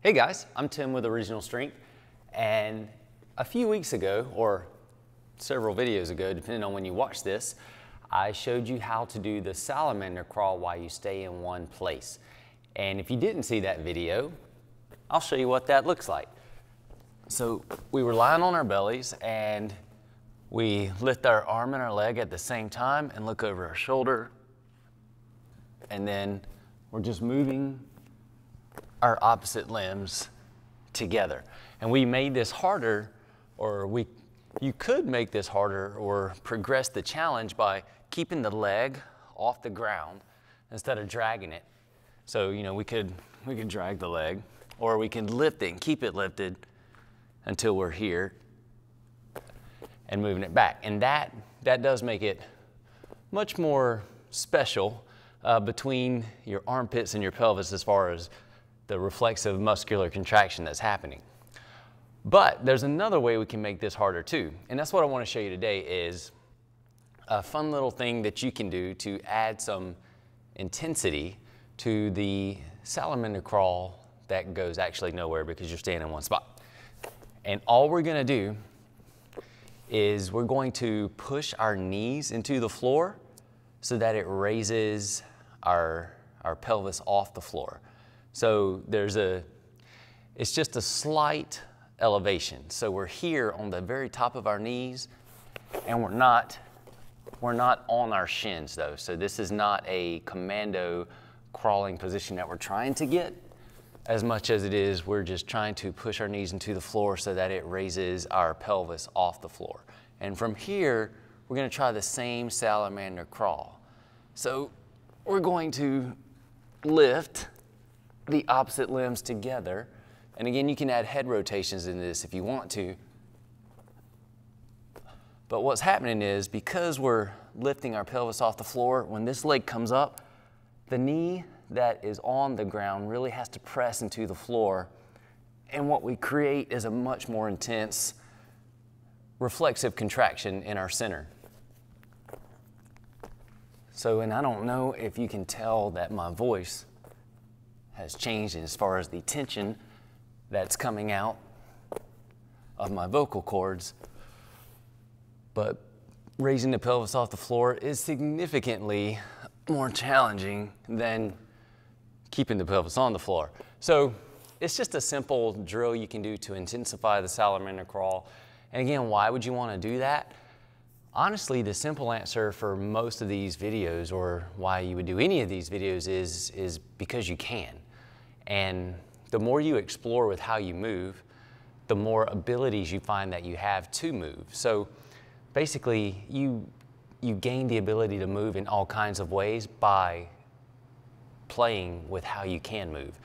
Hey guys, I'm Tim with Original Strength, and a few weeks ago, or several videos ago, depending on when you watch this, I showed you how to do the salamander crawl while you stay in one place. And if you didn't see that video, I'll show you what that looks like. So we were lying on our bellies and we lift our arm and our leg at the same time and look over our shoulder, and then we're just moving our opposite limbs together. And we made this harder, or you could make this harder or progress the challenge by keeping the leg off the ground instead of dragging it. So, you know, we could drag the leg, or we can lift it and keep it lifted until we're here and moving it back. And that does make it much more special between your armpits and your pelvis as far as the reflexive muscular contraction that's happening. But there's another way we can make this harder too. And that's what I want to show you today, is a fun little thing that you can do to add some intensity to the salamander crawl that goes actually nowhere because you're staying in one spot. And all we're going to do is we're going to push our knees into the floor so that it raises our pelvis off the floor. So it's just a slight elevation. So we're here on the very top of our knees, and we're not on our shins though. So this is not a commando crawling position that we're trying to get as much as it is we're just trying to push our knees into the floor so that it raises our pelvis off the floor. And from here, we're going to try the same salamander crawl. So we're going to lift the opposite limbs together. And again, you can add head rotations in this if you want to. But what's happening is, because we're lifting our pelvis off the floor, when this leg comes up, the knee that is on the ground really has to press into the floor. And what we create is a much more intense reflexive contraction in our center. So, and I don't know if you can tell that my voice has changed as far as the tension that's coming out of my vocal cords, but raising the pelvis off the floor is significantly more challenging than keeping the pelvis on the floor. So it's just a simple drill you can do to intensify the salamander crawl. And again, why would you want to do that? Honestly, the simple answer for most of these videos, or why you would do any of these videos, is because you can. And the more you explore with how you move, the more abilities you find that you have to move. So basically, you gain the ability to move in all kinds of ways by playing with how you can move.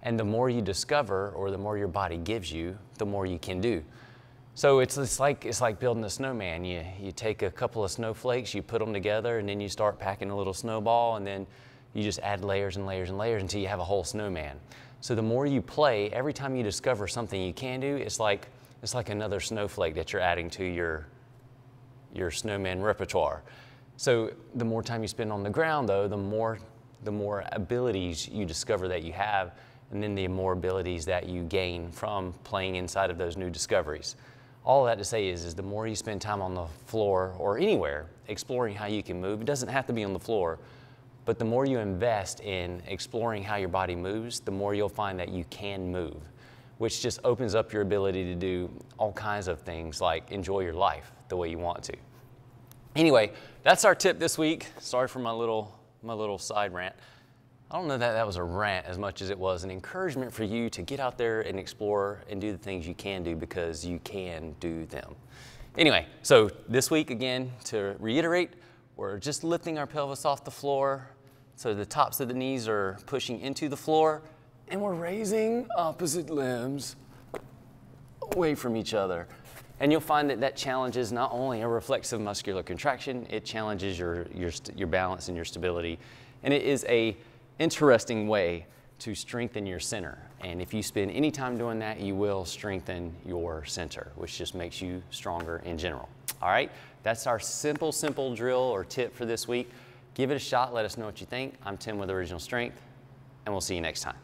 And the more you discover, or the more your body gives you, the more you can do. So it's like building a snowman. You take a couple of snowflakes, you put them together, and then you start packing a little snowball, and then you just add layers and layers and layers until you have a whole snowman. So the more you play, every time you discover something you can do, it's like another snowflake that you're adding to your snowman repertoire. So the more time you spend on the ground though, the more abilities you discover that you have, and then the more abilities that you gain from playing inside of those new discoveries. All that to say is the more you spend time on the floor or anywhere exploring how you can move, it doesn't have to be on the floor, but the more you invest in exploring how your body moves, the more you'll find that you can move, which just opens up your ability to do all kinds of things like enjoy your life the way you want to. Anyway, that's our tip this week. Sorry for my little side rant. I don't know that that was a rant as much as it was an encouragement for you to get out there and explore and do the things you can do, because you can do them. Anyway, so this week, again, to reiterate, we're just lifting our pelvis off the floor, so the tops of the knees are pushing into the floor, and we're raising opposite limbs away from each other. And you'll find that that challenges not only a reflexive muscular contraction, it challenges your balance and your stability. And it is a interesting way to strengthen your center. And if you spend any time doing that, you will strengthen your center, which just makes you stronger in general. All right, that's our simple drill or tip for this week. Give it a shot. Let us know what you think. I'm Tim with Original Strength, and we'll see you next time.